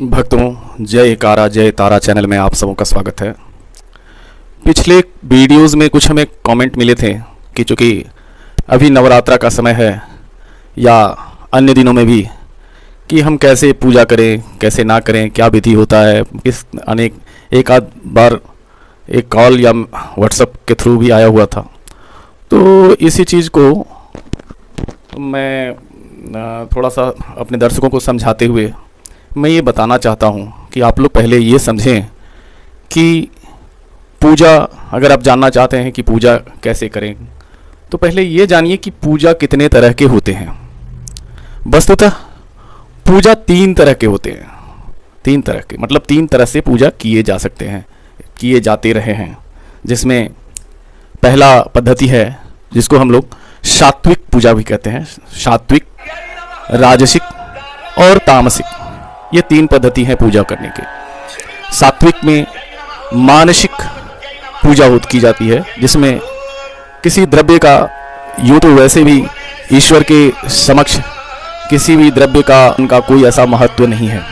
भक्तों, जय कारा जय तारा चैनल में आप सबों का स्वागत है। पिछले वीडियोस में कुछ हमें कमेंट मिले थे कि चूँकि अभी नवरात्रा का समय है या अन्य दिनों में भी कि हम कैसे पूजा करें, कैसे ना करें, क्या विधि होता है। इस अनेक एक आध बार एक कॉल या व्हाट्सएप के थ्रू भी आया हुआ था। तो इसी चीज़ को मैं थोड़ा सा अपने दर्शकों को समझाते हुए मैं ये बताना चाहता हूँ कि आप लोग पहले ये समझें कि पूजा, अगर आप जानना चाहते हैं कि पूजा कैसे करें, तो पहले ये जानिए कि पूजा कितने तरह के होते हैं। वस्तुतः पूजा 3 तरह के होते हैं। 3 तरह के मतलब 3 तरह से पूजा किए जा सकते हैं, किए जाते रहे हैं। जिसमें पहला पद्धति है जिसको हम लोग सात्विक पूजा भी कहते हैं। सात्विक, राजसिक और तामसिक, ये 3 पद्धति हैं पूजा करने के। सात्विक में मानसिक पूजा की जाती है, जिसमें किसी द्रव्य का, यूँ तो वैसे भी ईश्वर के समक्ष किसी भी द्रव्य का उनका कोई ऐसा महत्व नहीं है,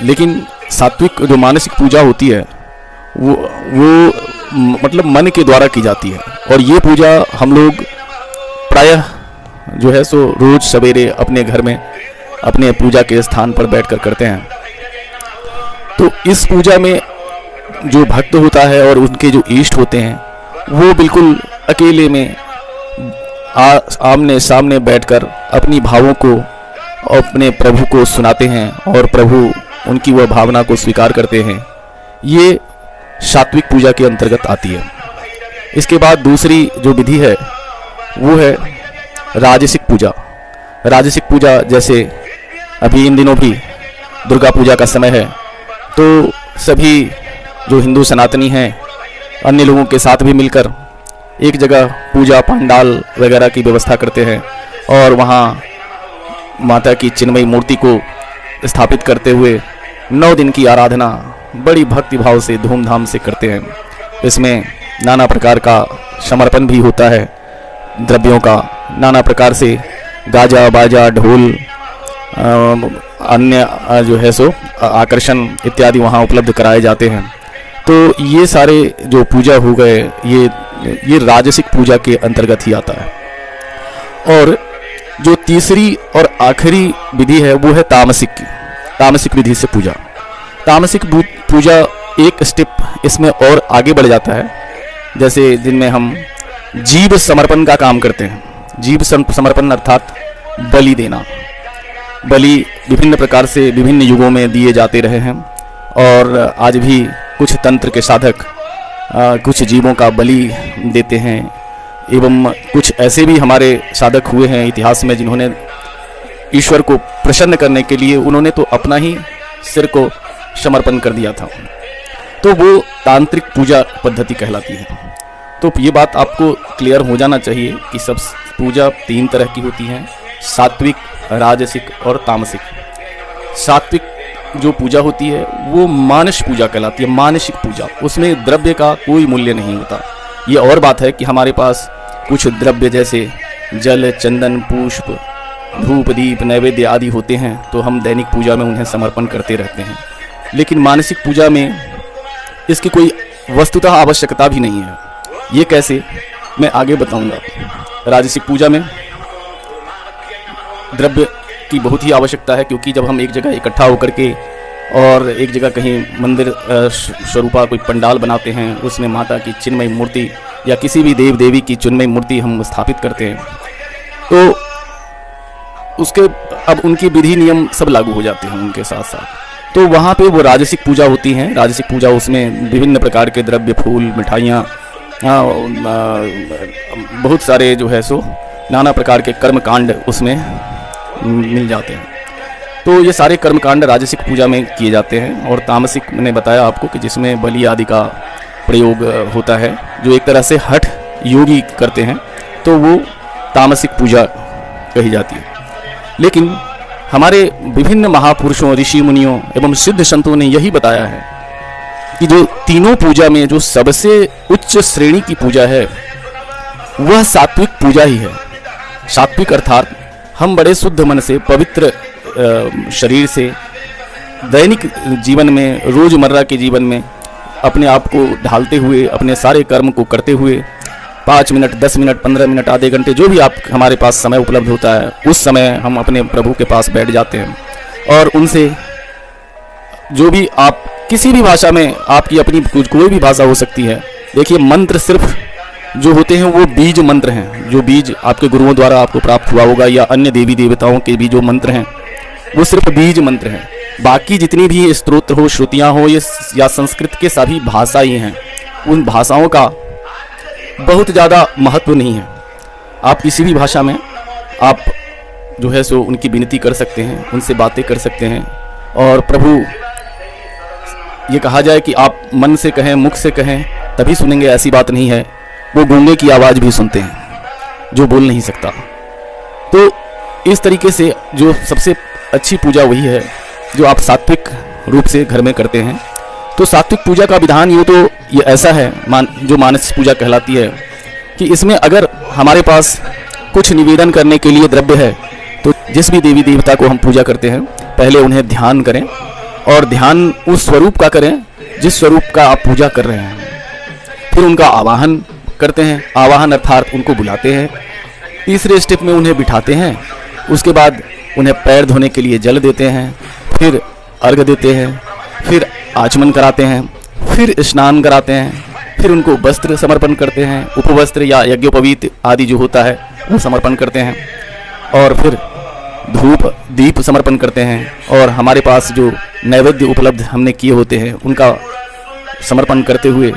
लेकिन सात्विक जो मानसिक पूजा होती है वो मतलब मन के द्वारा की जाती है। और ये पूजा हम लोग प्रायः जो है सो रोज सवेरे अपने घर में अपने पूजा के स्थान पर बैठकर करते हैं। तो इस पूजा में जो भक्त होता है और उनके जो इष्ट होते हैं वो बिल्कुल अकेले में आमने सामने बैठकर अपनी भावों को अपने प्रभु को सुनाते हैं और प्रभु उनकी वह भावना को स्वीकार करते हैं। ये सात्विक पूजा के अंतर्गत आती है। इसके बाद दूसरी जो विधि है वो है राजसिक पूजा। राजसिक पूजा जैसे अभी इन दिनों भी दुर्गा पूजा का समय है, तो सभी जो हिंदू सनातनी हैं अन्य लोगों के साथ भी मिलकर एक जगह पूजा पंडाल वगैरह की व्यवस्था करते हैं और वहाँ माता की चिन्मयी मूर्ति को स्थापित करते हुए 9 दिन की आराधना बड़ी भक्ति भाव से धूमधाम से करते हैं। इसमें नाना प्रकार का समर्पण भी होता है, द्रव्यों का नाना प्रकार से गाजा बाजा ढोल अन्य जो है सो आकर्षण इत्यादि वहाँ उपलब्ध कराए जाते हैं। तो ये सारे जो पूजा हो गए ये राजसिक पूजा के अंतर्गत ही आता है। और जो तीसरी और आखिरी विधि है वो है तामसिक की। तामसिक विधि से पूजा, तामसिक पूजा एक स्टेप इसमें और आगे बढ़ जाता है, जैसे जिनमें हम जीव समर्पण का काम करते हैं। जीव समर्पण अर्थात बलि देना। बलि विभिन्न प्रकार से विभिन्न युगों में दिए जाते रहे हैं और आज भी कुछ तंत्र के साधक कुछ जीवों का बलि देते हैं। एवं कुछ ऐसे भी हमारे साधक हुए हैं इतिहास में जिन्होंने ईश्वर को प्रसन्न करने के लिए उन्होंने तो अपना ही सिर को समर्पण कर दिया था। तो वो तांत्रिक पूजा पद्धति कहलाती है। तो ये बात आपको क्लियर हो जाना चाहिए कि सब पूजा 3 तरह की होती हैं, सात्विक, राजसिक और तामसिक। सात्विक जो पूजा होती है वो मानस पूजा कहलाती है। मानसिक पूजा, उसमें द्रव्य का कोई मूल्य नहीं होता। ये और बात है कि हमारे पास कुछ द्रव्य जैसे जल, चंदन, पुष्प, धूप, दीप, नैवेद्य आदि होते हैं, तो हम दैनिक पूजा में उन्हें समर्पण करते रहते हैं। लेकिन मानसिक पूजा में इसकी कोई वस्तुतः आवश्यकता भी नहीं है। ये कैसे, मैं आगे बताऊंगा। राजसिक पूजा में द्रव्य की बहुत ही आवश्यकता है, क्योंकि जब हम एक जगह इकट्ठा होकर के और एक जगह कहीं मंदिर स्वरूपा कोई पंडाल बनाते हैं, उसमें माता की चिन्मयी मूर्ति या किसी भी देव देवी की चिन्मयी मूर्ति हम स्थापित करते हैं, तो उसके अब उनकी विधि नियम सब लागू हो जाते हैं उनके साथ साथ। तो वहाँ पे वो राजसिक पूजा होती हैं। राजसिक पूजा, उसमें विभिन्न प्रकार के द्रव्य, फूल, मिठाइयाँ, बहुत सारे जो है सो नाना प्रकार के कर्मकांड उसमें मिल जाते हैं। तो ये सारे कर्मकांड राजसिक पूजा में किए जाते हैं। और तामसिक मैंने बताया आपको कि जिसमें बलि आदि का प्रयोग होता है, जो एक तरह से हठ योगी करते हैं, तो वो तामसिक पूजा कही जाती है। लेकिन हमारे विभिन्न महापुरुषों, ऋषि मुनियों एवं सिद्ध संतों ने यही बताया है कि जो तीनों पूजा में जो सबसे उच्च श्रेणी की पूजा है वह सात्विक पूजा ही है। सात्विक अर्थात हम बड़े शुद्ध मन से, पवित्र शरीर से दैनिक जीवन में, रोज़मर्रा के जीवन में अपने आप को ढालते हुए, अपने सारे कर्म को करते हुए 5 मिनट, 10 मिनट, 15 मिनट, आधे घंटे, जो भी आप हमारे पास समय उपलब्ध होता है, उस समय हम अपने प्रभु के पास बैठ जाते हैं और उनसे जो भी आप किसी भी भाषा में, आपकी अपनी कोई भी भाषा हो सकती है। देखिए, मंत्र सिर्फ जो होते हैं वो बीज मंत्र हैं, जो बीज आपके गुरुओं द्वारा आपको प्राप्त हुआ होगा, या अन्य देवी देवताओं के भी जो मंत्र हैं वो सिर्फ बीज मंत्र हैं। बाकी जितनी भी स्तोत्र हो, श्रुतियाँ हो, ये या संस्कृत के सभी भाषा ही हैं। उन भाषाओं का बहुत ज़्यादा महत्व नहीं है। आप किसी भी भाषा में आप जो है सो उनकी विनती कर सकते हैं, उनसे बातें कर सकते हैं। और प्रभु, ये कहा जाए कि आप मन से कहें, मुख से कहें तभी सुनेंगे, ऐसी बात नहीं है। वो गूंगे की आवाज़ भी सुनते हैं जो बोल नहीं सकता। तो इस तरीके से जो सबसे अच्छी पूजा वही है जो आप सात्विक रूप से घर में करते हैं। तो सात्विक पूजा का विधान ये ऐसा है, जो मानस पूजा कहलाती है, कि इसमें अगर हमारे पास कुछ निवेदन करने के लिए द्रव्य है तो जिस भी देवी देवता को हम पूजा करते हैं पहले उन्हें ध्यान करें, और ध्यान उस स्वरूप का करें जिस स्वरूप का आप पूजा कर रहे हैं। फिर उनका आवाहन करते हैं, आवाहन अर्थात उनको बुलाते हैं। तीसरे स्टेप में उन्हें बिठाते हैं, उसके बाद उन्हें पैर धोने के लिए जल देते हैं, फिर अर्घ देते हैं, फिर आचमन कराते हैं, फिर स्नान कराते हैं, फिर उनको वस्त्र समर्पण करते हैं, उपवस्त्र या यज्ञोपवीत आदि जो होता है वो समर्पण करते हैं, और फिर धूप दीप समर्पण करते हैं, और हमारे पास जो नैवेद्य उपलब्ध हमने किए होते हैं उनका समर्पण करते हुए,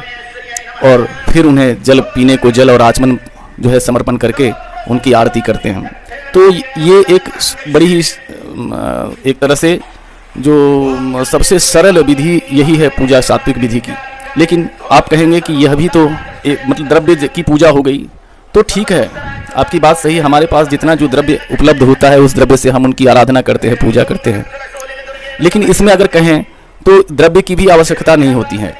और फिर उन्हें जल पीने को जल और आचमन जो है समर्पण करके उनकी आरती करते हैं। तो ये एक बड़ी ही एक तरह से जो सबसे सरल विधि यही है पूजा सात्विक विधि की। लेकिन आप कहेंगे कि यह भी तो एक मतलब द्रव्य की पूजा हो गई, तो ठीक है, आपकी बात सही। हमारे पास जितना जो द्रव्य उपलब्ध होता है उस द्रव्य से हम उनकी आराधना करते हैं, पूजा करते हैं। लेकिन इसमें अगर कहें तो द्रव्य की भी आवश्यकता नहीं होती है,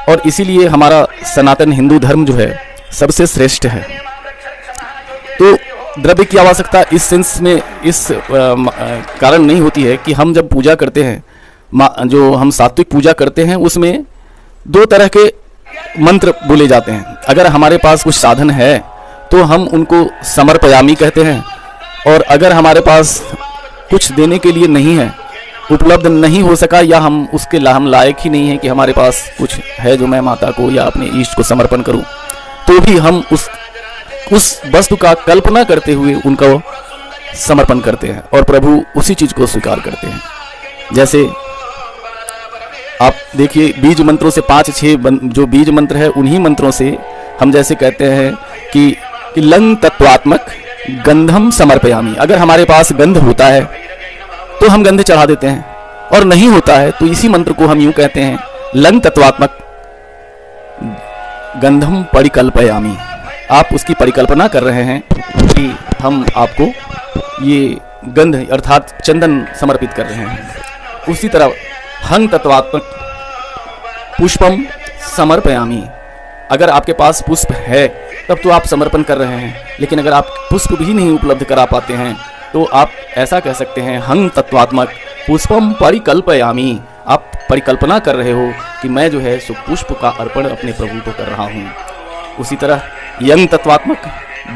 और इसीलिए हमारा सनातन हिंदू धर्म जो है सबसे श्रेष्ठ है। तो द्रव्य की आवश्यकता इस सेंस में, इस कारण नहीं होती है कि हम जब पूजा करते हैं, जो हम सात्विक पूजा करते हैं, उसमें 2 तरह के मंत्र बोले जाते हैं। अगर हमारे पास कुछ साधन है तो हम उनको समर्पयामी कहते हैं, और अगर हमारे पास कुछ देने के लिए नहीं है, उपलब्ध नहीं हो सका, या हम उसके हम लायक ही नहीं है कि हमारे पास कुछ है जो मैं माता को या अपने ईष्ट को समर्पण करूं, तो भी हम उस वस्तु का कल्पना करते हुए उनका समर्पण करते हैं, और प्रभु उसी चीज़ को स्वीकार करते हैं। जैसे आप देखिए, बीज मंत्रों से 5-6 जो बीज मंत्र है, उन्हीं मंत्रों से हम जैसे कहते हैं कि लंग तत्वात्मक गंधम समर्पयामी। अगर हमारे पास गंध होता है तो हम गंध चढ़ा देते हैं, और नहीं होता है तो इसी मंत्र को हम यूं कहते हैं, लंग तत्वात्मक गंधम परिकल्पयामी। आप उसकी परिकल्पना कर रहे हैं कि हम आपको ये गंध अर्थात चंदन समर्पित कर रहे हैं। उसी तरह हंग तत्वात्मक पुष्पम समर्पयामी। अगर आपके पास पुष्प है तब तो आप समर्पण कर रहे हैं, लेकिन अगर आप पुष्प भी नहीं उपलब्ध करा पाते हैं तो आप ऐसा कह सकते हैं, हंग तत्वात्मक पुष्पम परिकल्पयामी। आप परिकल्पना कर रहे हो कि मैं जो है सो पुष्प का अर्पण अपने प्रभु को कर रहा हूँ। उसी तरह यंग तत्वात्मक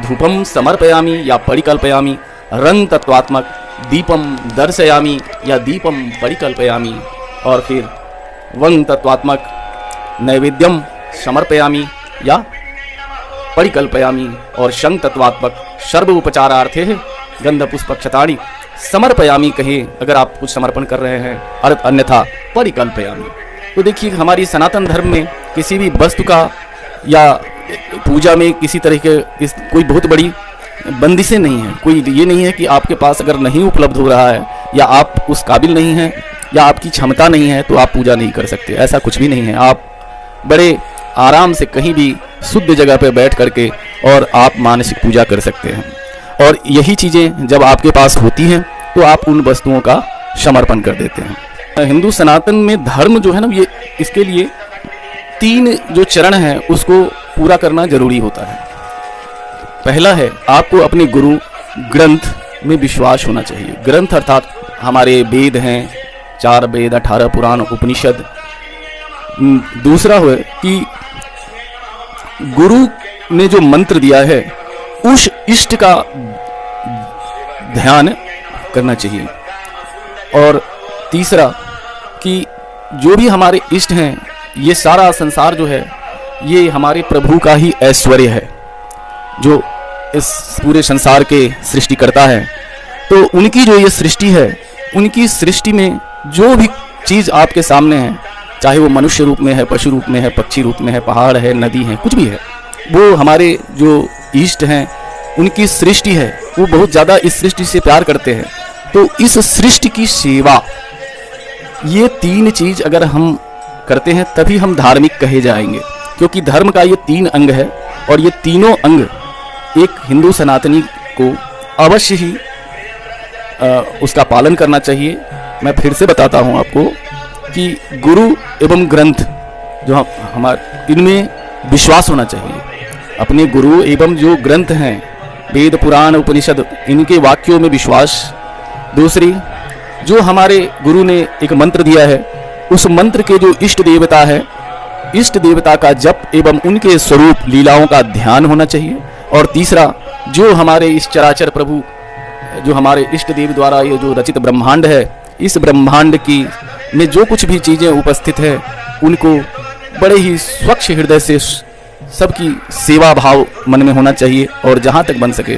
धूपम समर्पयामी या परिकल्पयामी, रंग तत्वात्मक दीपम दर्शयामी या दीपम परिकल्पयामी, और फिर वंग तत्वात्मक नैवेद्यम समर्पयामी या परिकल्पयामी, और शंग तत्वात्मक सर्व उपचारार्थे गंध पुष्प क्षताणी समर्पयामी कहे अगर आप कुछ समर्पण कर रहे हैं, अन्यथा परिकल्पयामी। तो देखिए, हमारी सनातन धर्म में किसी भी वस्तु का या पूजा में किसी तरह के कोई बहुत बड़ी बंदिशें नहीं है। कोई ये नहीं है कि आपके पास अगर नहीं उपलब्ध हो रहा है, या आप उस काबिल नहीं हैं, या आपकी क्षमता नहीं है, तो आप पूजा नहीं कर सकते। ऐसा कुछ भी नहीं है। आप बड़े आराम से कहीं भी शुद्ध जगह पर बैठ करके और आप मानसिक पूजा कर सकते हैं। और यही चीज़ें जब आपके पास होती हैं तो आप उन वस्तुओं का समर्पण कर देते हैं। हिंदू सनातन में धर्म जो है ना, ये इसके लिए 3 जो चरण हैं उसको पूरा करना जरूरी होता है। पहला है, आपको अपने गुरु ग्रंथ में विश्वास होना चाहिए। ग्रंथ अर्थात हमारे वेद हैं, 4 वेद 18 पुराण उपनिषद। दूसरा है कि गुरु ने जो मंत्र दिया है उस इष्ट का ध्यान करना चाहिए। और तीसरा कि जो भी हमारे इष्ट हैं, ये सारा संसार जो है ये हमारे प्रभु का ही ऐश्वर्य है, जो इस पूरे संसार के सृष्टि करता है। तो उनकी जो ये सृष्टि है, उनकी सृष्टि में जो भी चीज़ आपके सामने है, चाहे वो मनुष्य रूप में है, पशु रूप में है, पक्षी रूप में है, पहाड़ है, नदी है, कुछ भी है, वो हमारे जो इष्ट हैं उनकी सृष्टि है, वो बहुत ज़्यादा इस सृष्टि से प्यार करते हैं। तो इस सृष्टि की सेवा, ये 3 चीज़ अगर हम करते हैं तभी हम धार्मिक कहे जाएंगे, क्योंकि धर्म का ये 3 अंग है और ये तीनों अंग एक हिंदू सनातनी को अवश्य ही उसका पालन करना चाहिए। मैं फिर से बताता हूँ आपको कि गुरु एवं ग्रंथ जो हमारे, इनमें विश्वास होना चाहिए। अपने गुरु एवं जो ग्रंथ हैं, वेद पुराण उपनिषद, इनके वाक्यों में विश्वास। दूसरी, जो हमारे गुरु ने एक मंत्र दिया है, उस मंत्र के जो इष्ट देवता है, इष्ट देवता का जप एवं उनके स्वरूप लीलाओं का ध्यान होना चाहिए। और तीसरा, जो हमारे इस चराचर प्रभु, जो हमारे इष्ट देव द्वारा ये जो रचित ब्रह्मांड है, इस ब्रह्मांड की में जो कुछ भी चीज़ें उपस्थित है, उनको बड़े ही स्वच्छ हृदय से सबकी सेवा भाव मन में होना चाहिए और जहाँ तक बन सके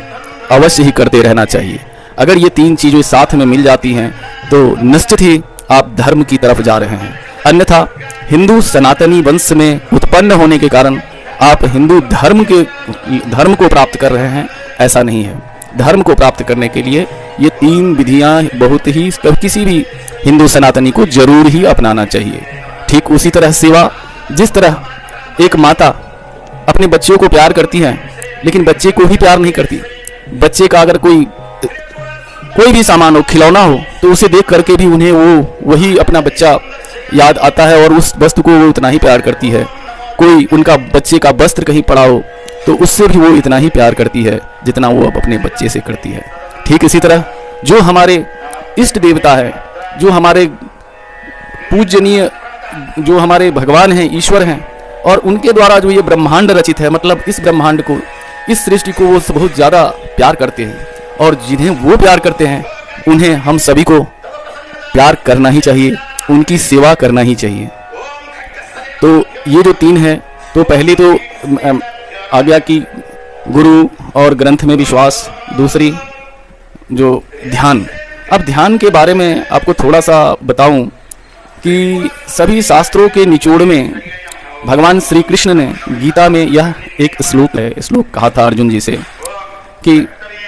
अवश्य ही करते रहना चाहिए। अगर ये 3 चीज़ें साथ में मिल जाती हैं तो निश्चित ही आप धर्म की तरफ जा रहे हैं। अन्यथा हिंदू सनातनी वंश में उत्पन्न होने के कारण आप हिंदू धर्म को प्राप्त कर रहे हैं, ऐसा नहीं है। धर्म को प्राप्त करने के लिए ये 3 विधियां बहुत ही किसी भी हिंदू सनातनी को जरूर ही अपनाना चाहिए। ठीक उसी तरह सेवा, जिस तरह एक माता अपने बच्चों को प्यार करती है लेकिन बच्चे को ही प्यार नहीं करती, बच्चे का अगर कोई भी सामान हो, खिलौना हो, तो उसे देख करके भी उन्हें वही अपना बच्चा याद आता है और उस वस्तु को वो उतना ही प्यार करती है। कोई उनका बच्चे का वस्त्र कहीं पड़ा हो तो उससे भी वो इतना ही प्यार करती है जितना वो अब अपने बच्चे से करती है। ठीक इसी तरह जो हमारे इष्ट देवता है, जो हमारे पूजनीय, जो हमारे भगवान हैं, ईश्वर हैं, और उनके द्वारा जो ये ब्रह्मांड रचित है, मतलब इस ब्रह्मांड को, इस सृष्टि को वो बहुत ज़्यादा प्यार करते हैं। और जिन्हें वो प्यार करते हैं उन्हें हम सभी को प्यार करना ही चाहिए, उनकी सेवा करना ही चाहिए। तो ये जो 3 है, तो पहली तो आ गया कि गुरु और ग्रंथ में विश्वास। दूसरी जो ध्यान। अब ध्यान के बारे में आपको थोड़ा सा बताऊं कि सभी शास्त्रों के निचोड़ में भगवान श्री कृष्ण ने गीता में यह एक श्लोक कहा था अर्जुन जी से कि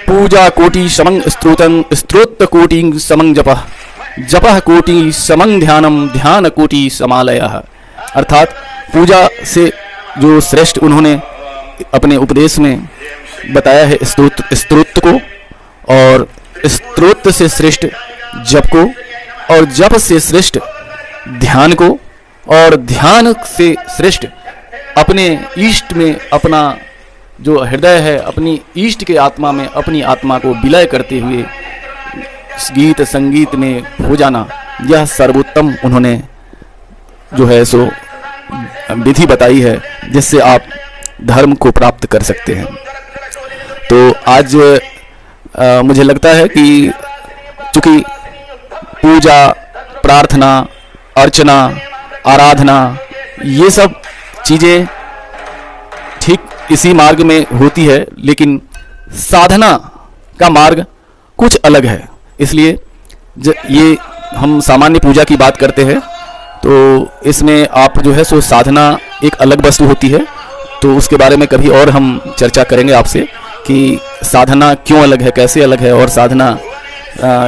पूजा कोटि समं स्तोत्रं स्तोत्र कोटि समं जपः जपः कोटि समं ध्यानम ध्यान कोटि समालयः। अर्थात पूजा से जो श्रेष्ठ उन्होंने अपने उपदेश में बताया है स्तोत्र को, और स्तोत्र से श्रेष्ठ जप को, और जप से श्रेष्ठ ध्यान को, और ध्यान से श्रेष्ठ अपने इष्ट में अपना जो हृदय है, अपनी इष्ट के आत्मा में अपनी आत्मा को विलय करते हुए गीत संगीत में हो जाना, यह सर्वोत्तम उन्होंने जो है सो विधि बताई है जिससे आप धर्म को प्राप्त कर सकते हैं। तो आज मुझे लगता है कि चूँकि पूजा, प्रार्थना, अर्चना, आराधना, ये सब चीज़ें ठीक इसी मार्ग में होती है, लेकिन साधना का मार्ग कुछ अलग है। इसलिए ये हम सामान्य पूजा की बात करते हैं, तो इसमें आप जो है सो साधना एक अलग वस्तु होती है। तो उसके बारे में कभी और हम चर्चा करेंगे आपसे कि साधना क्यों अलग है, कैसे अलग है, और साधना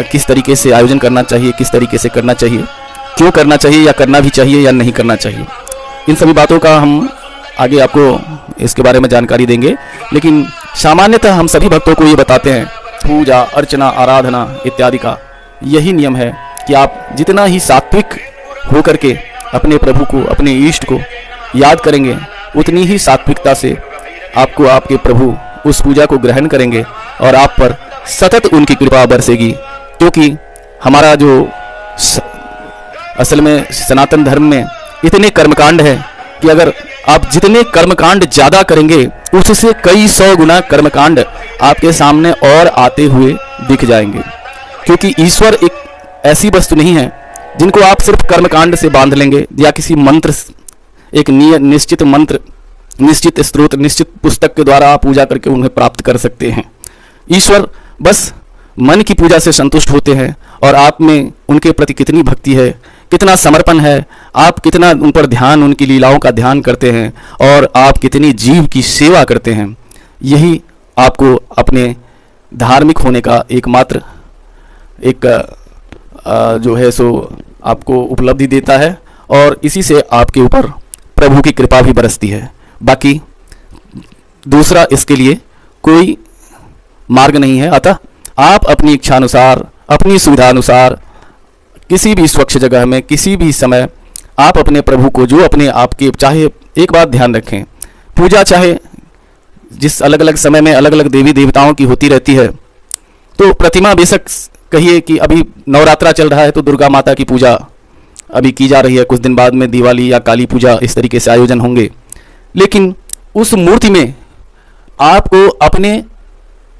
किस तरीके से आयोजन करना चाहिए, किस तरीके से करना चाहिए, क्यों करना चाहिए या करना भी चाहिए या नहीं करना चाहिए। इन सभी बातों का हम आगे आपको इसके बारे में जानकारी देंगे। लेकिन सामान्यतः हम सभी भक्तों को ये बताते हैं, पूजा, अर्चना, आराधना इत्यादि का यही नियम है कि आप जितना ही सात्विक होकर के अपने प्रभु को, अपने इष्ट को याद करेंगे, उतनी ही सात्विकता से आपको आपके प्रभु उस पूजा को ग्रहण करेंगे और आप पर सतत उनकी कृपा बरसेगी। क्योंकि हमारा जो असल में सनातन धर्म में इतने कर्मकांड हैं कि अगर आप जितने कर्मकांड ज़्यादा करेंगे उससे कई सौ गुना कर्मकांड आपके सामने और आते हुए दिख जाएंगे, क्योंकि ईश्वर एक ऐसी वस्तु नहीं है जिनको आप सिर्फ कर्मकांड से बांध लेंगे या किसी मंत्र, एक निश्चित मंत्र, निश्चित स्त्रोत, निश्चित पुस्तक के द्वारा आप पूजा करके उन्हें प्राप्त कर सकते हैं। ईश्वर बस मन की पूजा से संतुष्ट होते हैं, और आप में उनके प्रति कितनी भक्ति है, कितना समर्पण है, आप कितना उन पर ध्यान, उनकी लीलाओं का ध्यान करते हैं, और आप कितनी जीव की सेवा करते हैं, यही आपको अपने धार्मिक होने का एकमात्र एक जो है सो आपको उपलब्धि देता है, और इसी से आपके ऊपर प्रभु की कृपा भी बरसती है। बाकी दूसरा इसके लिए कोई मार्ग नहीं है। अतः आप अपनी इच्छानुसार, अपनी सुविधानुसार किसी भी स्वच्छ जगह में, किसी भी समय आप अपने प्रभु को, जो अपने आपके, चाहे एक बात ध्यान रखें, पूजा चाहे जिस अलग अलग समय में अलग अलग देवी देवताओं की होती रहती है, तो प्रतिमा बेशक कहिए कि अभी नवरात्रा चल रहा है तो दुर्गा माता की पूजा अभी की जा रही है, कुछ दिन बाद में दिवाली या काली पूजा इस तरीके से आयोजन होंगे, लेकिन उस मूर्ति में आपको अपने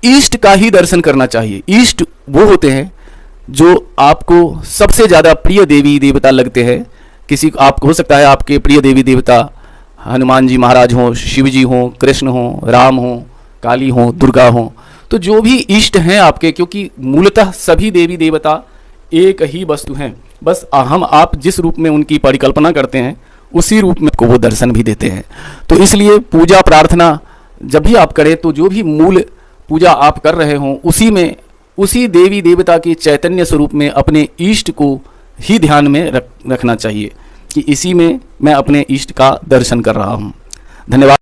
इष्ट का ही दर्शन करना चाहिए। इष्ट वो होते हैं जो आपको सबसे ज़्यादा प्रिय देवी देवता लगते हैं। किसी आपको हो सकता है आपके प्रिय देवी देवता हनुमान जी महाराज हों, शिव जी हों, कृष्ण हों, राम हों, काली हों, दुर्गा हों, तो जो भी इष्ट हैं आपके, क्योंकि मूलतः सभी देवी देवता एक ही वस्तु हैं, बस हम आप जिस रूप में उनकी परिकल्पना करते हैं उसी रूप में को वो दर्शन भी देते हैं। तो इसलिए पूजा प्रार्थना जब भी आप करें तो जो भी मूल पूजा आप कर रहे हों उसी में, उसी देवी देवता के चैतन्य स्वरूप में अपने इष्ट को ही ध्यान में रखना चाहिए कि इसी में मैं अपने इष्ट का दर्शन कर रहा हूँ। धन्यवाद।